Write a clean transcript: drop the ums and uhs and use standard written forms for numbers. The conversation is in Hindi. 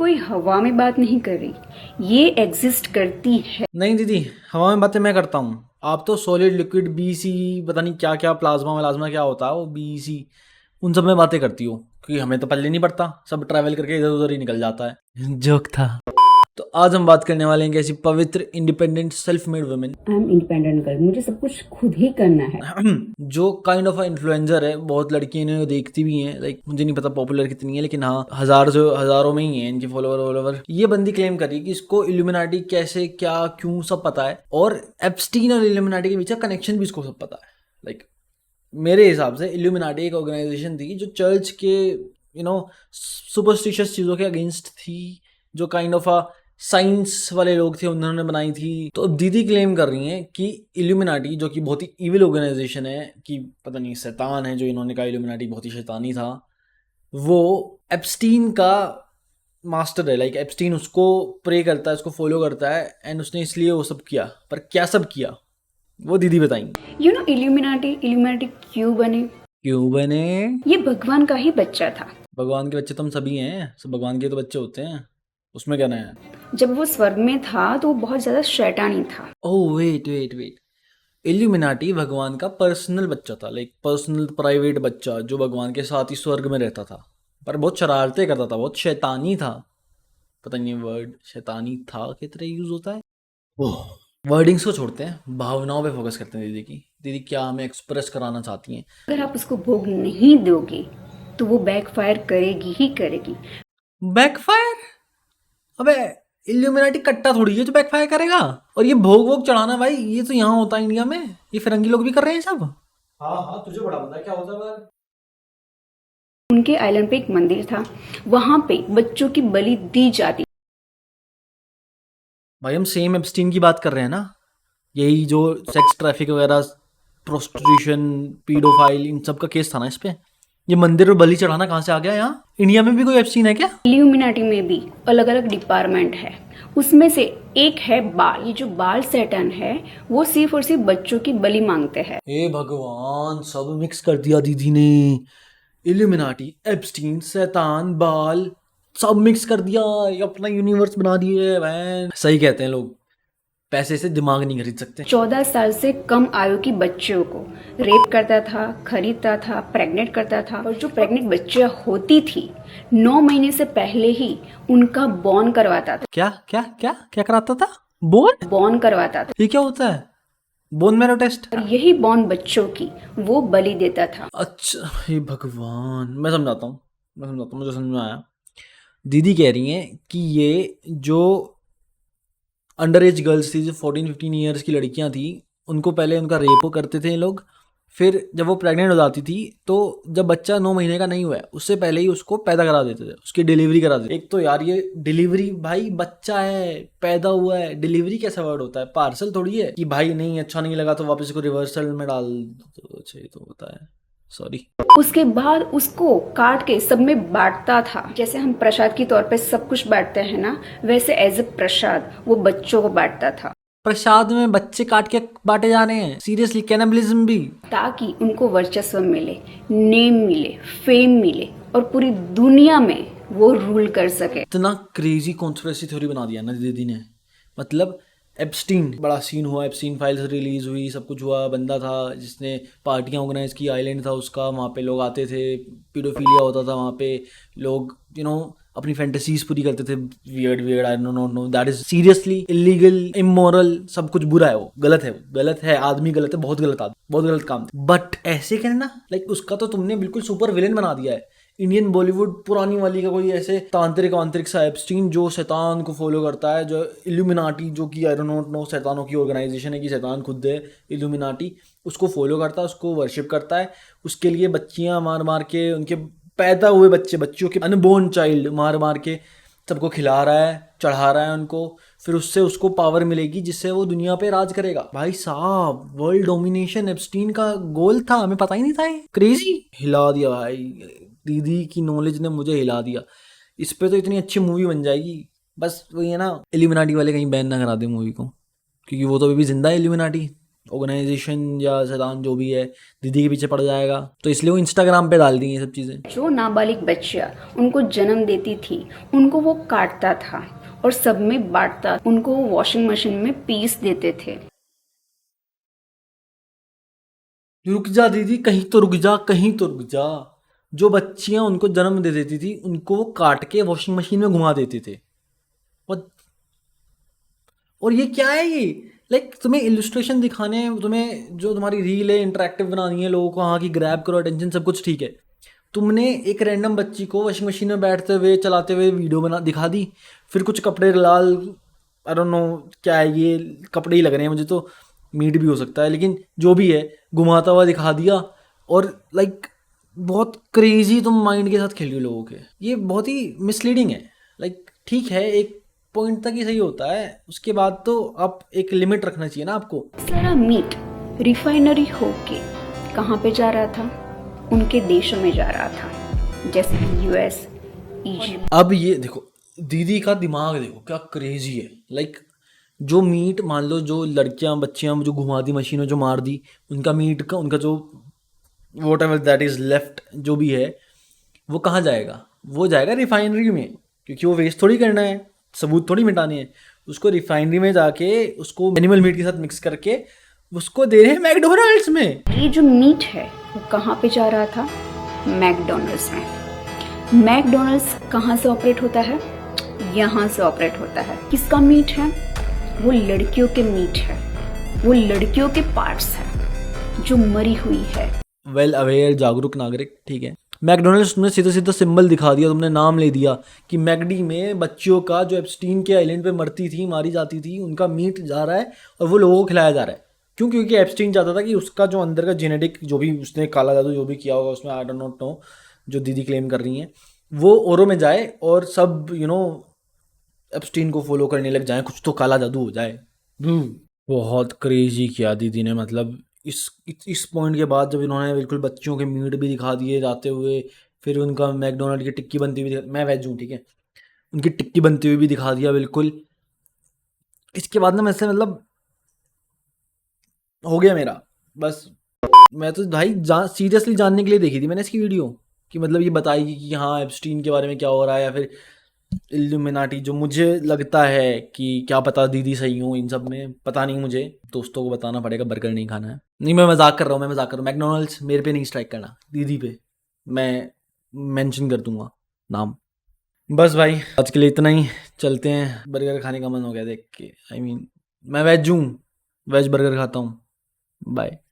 कोई हवा में बात नहीं कर रही, ये एग्जिस्ट करती है। नहीं दीदी, हवा में बातें मैं करता हूँ। आप तो सॉलिड लिक्विड बीसी पता नहीं क्या क्या प्लाज्मा व्लाज्मा क्या होता है वो बीसी, उन सब में बातें करती हो, क्योंकि हमें तो पल्ले नहीं पड़ता, सब ट्रैवल करके इधर उधर ही निकल जाता है। जोक था। तो आज हम बात करने वाले हैं कैसी पवित्र independent self made women I am independent girl, मुझे सब कुछ खुद ही करना है। जो काइंड ऑफ इन्फ्लुएंसर है, बहुत लड़कियां इन्हें देखती भी हैं। लाइक मुझे नहीं पता पॉपुलर कितनी है, लेकिन हाँ हजारों में ही है इनके फॉलोवर। ये बंदी क्लेम कर रही है कि इसको इल्यूमिनाटी कैसे क्या क्यों सब पता है, और एप्स्टीन और इल्यूमिनाटी के बीच का कनेक्शन भी इसको सब पता है। लाइक मेरे हिसाब से इल्यूमिनाटी एक ऑर्गेनाइजेशन थी जो चर्च के सुपरस्टिशियस चीज़ों के अगेंस्ट थी, जो काइंड ऑफ साइंस वाले लोग थे उन्होंने बनाई थी। तो अब दीदी क्लेम कर रही हैं कि इल्यूमिनाटी जो कि बहुत ही इविल ऑर्गेनाइजेशन है, कि पता नहीं शैतान है, जो इन्होंने कहा इल्यूमिनाटी बहुत ही शैतानी था, वो एप्स्टीन का मास्टर है। लाइक एप्स्टीन उसको प्रे करता है, उसको फॉलो करता है, एंड उसने इसलिए वो सब किया। पर क्या सब किया वो दीदी बताएंगी। यू नो इल्यूमिनाटी क्यों बने? क्यों बने? ये भगवान का ही बच्चा था। भगवान के बच्चे तो हम सभी हैं, सब भगवान के तो बच्चे होते हैं, उसमें क्या नया है? जब वो स्वर्ग में था तो वो बहुत ज्यादा शैतानी था। ओह वेट, इल्यूमिनाटी भगवान का पर्सनल बच्चा था। लाइक पर्सनल प्राइवेट बच्चा जो भगवान के साथ ही स्वर्ग में रहता था, पर बहुत शरारतें करता था, बहुत शैतानी था। पता नहीं वर्ड शैतानी था किस तरह यूज होता है। ओह, वर्डिंग्स को छोड़ते हैं, भावनाओं पे फोकस करते हैं। दीदी की दीदी क्या हमें एक्सप्रेस कराना चाहती हैं? अगर आप उसको भोग नहीं दोगे तो वो बैकफायर करेगी ही करेगी। बैकफायर? अबे इल्यूमिनाटी कट्टा थोड़ी है जो बैकफायर करेगा। और ये भोग वोग चढ़ाना भाई, ये तो यहाँ होता है इंडिया में, ये फिरंगी लोग भी कर रहे हैं सब। हाँ हाँ, तुझे बड़ा पता है क्या होता है बाहर। उनके आइलैंड पे एक मंदिर था, वहां पे बच्चों की बलि दी जाती। भाई हम सेम एप्स्टीन की बात कर रहे हैं ना, यही जो सेक्स ट्रैफिक वगैरह, प्रोस्टिट्यूशन, पीडोफाइल, इन सब का केस था ना इस पे। ये मंदिर और बलि चढ़ाना कहाँ से आ गया यहाँ? इंडिया में भी कोई एप्स्टीन है क्या? इल्यूमिनाटी में भी अलग अलग डिपार्टमेंट है, उसमें से एक है बाल। ये जो बाल सैटन है वो सिर्फ और सिर्फ बच्चों की बलि मांगते हैं। हे भगवान, सब मिक्स कर दिया दीदी ने। इल्यूमिनाटी, एप्स्टीन, शैतान, बाल, सब मिक्स कर दिया, ये अपना यूनिवर्स बना दिए। वैन सही कहते हैं लोग, पैसे से दिमाग नहीं खरीद सकते। 14 साल से कम आयु की बच्चियों को रेप करता था, खरीदता था, प्रेग्नेंट करता था। और जो प्रेग्नेंट बच्चियां होती थी 9 महीने से पहले ही उनका बॉर्न करवाता था। क्या क्या क्या क्या कराता था? बोन? बॉर्न करवाता था ये क्या होता है? Bone marrow test? और यही बॉर्न बच्चों की वो बलि देता था। अच्छा हे भगवान, मैं समझाता हूँ, मुझे समझ में आया। दीदी कह रही हैं कि ये जो अंडर एज गर्ल्स थी, जो 14-15 ईयर्स की लड़कियां थी, उनको पहले उनका रेप करते थे ये लोग। फिर जब वो प्रेग्नेंट हो जाती थी, तो जब बच्चा 9 महीने का नहीं हुआ है उससे पहले ही उसको पैदा करा देते थे, उसकी डिलीवरी करा देते। एक तो यार ये डिलीवरी, भाई बच्चा है पैदा हुआ है, डिलीवरी कैसा वर्ड होता है? पार्सल थोड़ी है कि भाई नहीं अच्छा नहीं लगा तो वापस को रिवर्सल में डाल दो। अच्छा ये तो होता है, सॉरी। उसके बाद उसको काट के सब में बांटता था। जैसे हम प्रसाद के तौर पे सब कुछ बांटते हैं ना, वैसे एज ए प्रसाद वो बच्चों को बांटता था, प्रसाद में बच्चे काट के बांटे जा रहे हैं? सीरियसली, कैनिबलिज्म भी? ताकि उनको वर्चस्व मिले, नेम मिले, फेम मिले और पूरी दुनिया में वो रूल कर सके। इतना क्रेजी कॉन्स्पिरेसी थ्योरी बना दिया ना दीदी ने। मतलब एप्स्टीन, बड़ा सीन हुआ, एप्स्टीन फाइल्स रिलीज हुई, सब कुछ हुआ। बंदा था जिसने पार्टियां ऑर्गेनाइज की, आइलैंड था उसका, वहाँ पे लोग आते थे, पीडोफिलिया होता था वहाँ पे। लोग अपनी फैंटेसीज पूरी करते थे, weird I don't know, that is seriously illegal, immoral, सब कुछ बुरा है, वो गलत है, आदमी गलत है, बहुत गलत आदमी, बहुत गलत काम। बट ऐसे कहना, लाइक उसका तो तुमने बिल्कुल सुपर विलेन बना दिया है। इंडियन बॉलीवुड पुरानी वाली का कोई ऐसे तांत्रिक सा एप्स्टीन जो शैतान को फॉलो करता है, जो इल्यूमिनाटी, जो कि आई डोंट नो शैतानों की ऑर्गेनाइजेशन है, कि शैतान खुद है इल्यूमिनाटी, उसको फॉलो करता है, उसको वर्शिप करता है। उसके लिए बच्चियां मार मार के, उनके पैदा हुए बच्चों के अनबोर्न चाइल्ड मार मार के सबको खिला रहा है, चढ़ा रहा है उनको। फिर उससे उसको पावर मिलेगी जिससे वो दुनिया पे राज करेगा। भाई साहब, वर्ल्ड डोमिनेशन एप्स्टीन का गोल था, हमें पता ही नहीं था। ये क्रेजी हिला दिया भाई, दीदी की नॉलेज ने मुझे हिला दिया। इस पे तो इतनी अच्छी मूवी बन जाएगी। बस वही है ना, इल्यूमिनाटी वाले कहीं बैन ना करा दे मूवी को, क्योंकि वो तो अभी भी जिंदा है इल्यूमिनाटी। ऑर्गेनाइजेशन या सैतान जो भी है दीदी के पीछे पड़ जाएगा, तो इसलिए वो इंस्टाग्राम पे डाल दी ये सब चीज़ें। जो नाबालिग बच्चियां उनको जन्म देती थी उनको वो काटता था और सब में बांटता, उनको वो वॉशिंग मशीन में पीस देते थे। रुक जा दीदी, कहीं तो रुक जा, कहीं तो रुक जा। जो बच्चियां उनको जन्म दे देती थी उनको वो काट के वॉशिंग मशीन में घुमा देते थे। और ये क्या है ये, लाइक तुम्हें इलस्ट्रेशन दिखाने हैं, तुम्हें जो तुम्हारी रील है इंटरेक्टिव बनानी है, लोगों को हाँ कि ग्रैब करो अटेंशन, सब कुछ ठीक है। तुमने एक रैंडम बच्ची को वॉशिंग मशीन में बैठते हुए चलाते हुए वीडियो बना दिखा दी, फिर कुछ कपड़े लाल, आई डोंट नो क्या है ये, कपड़े ही लग रहे हैं मुझे तो, मीट भी हो सकता है, लेकिन जो भी है घुमाता हुआ दिखा दिया। और लाइक बहुत क्रेजी तुम माइंड के साथ खेल रहे हो लोगों के, ये बहुत ही मिसलीडिंग है। लाइक ठीक है, एक पॉइंट तक ही सही होता है, उसके बाद तो आप एक लिमिट रखना चाहिए ना आपको। सारा मीट रिफाइनरी होके कहाँ पे जा रहा था? उनके देशों में जा रहा था, जैसे कि यूएस, इजिप्ट। अब ये देखो दीदी का दिमाग देखो क्या क्रेजी है। लाइक जो मीट, मान लो जो लड़कियां बच्चियां जो घुमा दी मशीनों, जो मार दी, उनका मीट का, उनका जो what ever that is left जो भी है, वो कहाँ जाएगा? वो जाएगा रिफाइनरी में, क्योंकि वो वेस्ट थोड़ी करना है, सबूत थोड़ी मिटाने हैं। उसको रिफाइनरी में जाके उसको एनिमल मीट के साथ मिक्स करके उसको दे रहे हैं मैकडोनल्ड्स में। ये जो मीट है वो कहाँ पे जा रहा था? मैकडोनल्ड्स में। मैकडोनल्ड्स कहाँ से ऑपरेट होता है? यहाँ से ऑपरेट होता है। किसका मीट है? वो लड़कियों के मीट है, वो लड़कियों के पार्ट्स है जो मरी हुई है। वेल अवेयर जागरूक नागरिक, ठीक है। मैकडोनल्ड्स तुमने सीधा सीधा सिंबल दिखा दिया, तुमने नाम ले दिया कि मैकडी में बच्चियों का जो एप्स्टीन के आइलैंड पे मरती थी, मारी जाती थी, उनका मीट जा रहा है और वो लोगों को खिलाया जा रहा है। क्यों? क्योंकि एप्स्टीन चाहता था कि उसका जो अंदर का जेनेटिक, जो भी उसने काला जादू जो भी किया होगा उसमें, आई डोंट नॉट नो, जो दीदी क्लेम कर रही हैं, वो औरों में जाए और सब एप्स्टीन को फॉलो करने लग जाए, कुछ तो काला जादू हो जाए। बहुत क्रेजी किया दीदी ने। मतलब इस पॉइंट के बाद जब इन्होंने बिल्कुल बच्चों के मीट भी दिखा दिए जाते हुए, फिर उनका मैकडोनल्ड की टिक्की बनती हुई मैं वेज हूँ ठीक है, उनकी टिक्की बनती हुई भी दिखा दिया बिल्कुल। इसके बाद ना मैं से मतलब हो गया मेरा बस। मैं तो भाई सीरियसली जानने के लिए देखी थी मैंने इसकी वीडियो, कि मतलब ये बताएगी कि हाँ एप्स्टीन के बारे में क्या हो रहा है, या फिर इल्यूमिनाटी, जो मुझे लगता है कि क्या पता दीदी सही हूँ इन सब में, पता नहीं, मुझे दोस्तों को बताना पड़ेगा, बर्गर नहीं खाना है। नहीं मैं मजाक कर रहा हूँ, मैं मजाक कर रहा हूँ। मैकडोनल्ड्स मेरे पे नहीं स्ट्राइक करना, दीदी पे मैं मेंशन कर दूंगा नाम। बस भाई आज के लिए इतना ही, चलते हैं, बर्गर खाने का मन हो गया देख के। आई मीन मैं वेज हूँ, वेज बर्गर खाता हूँ। बाय।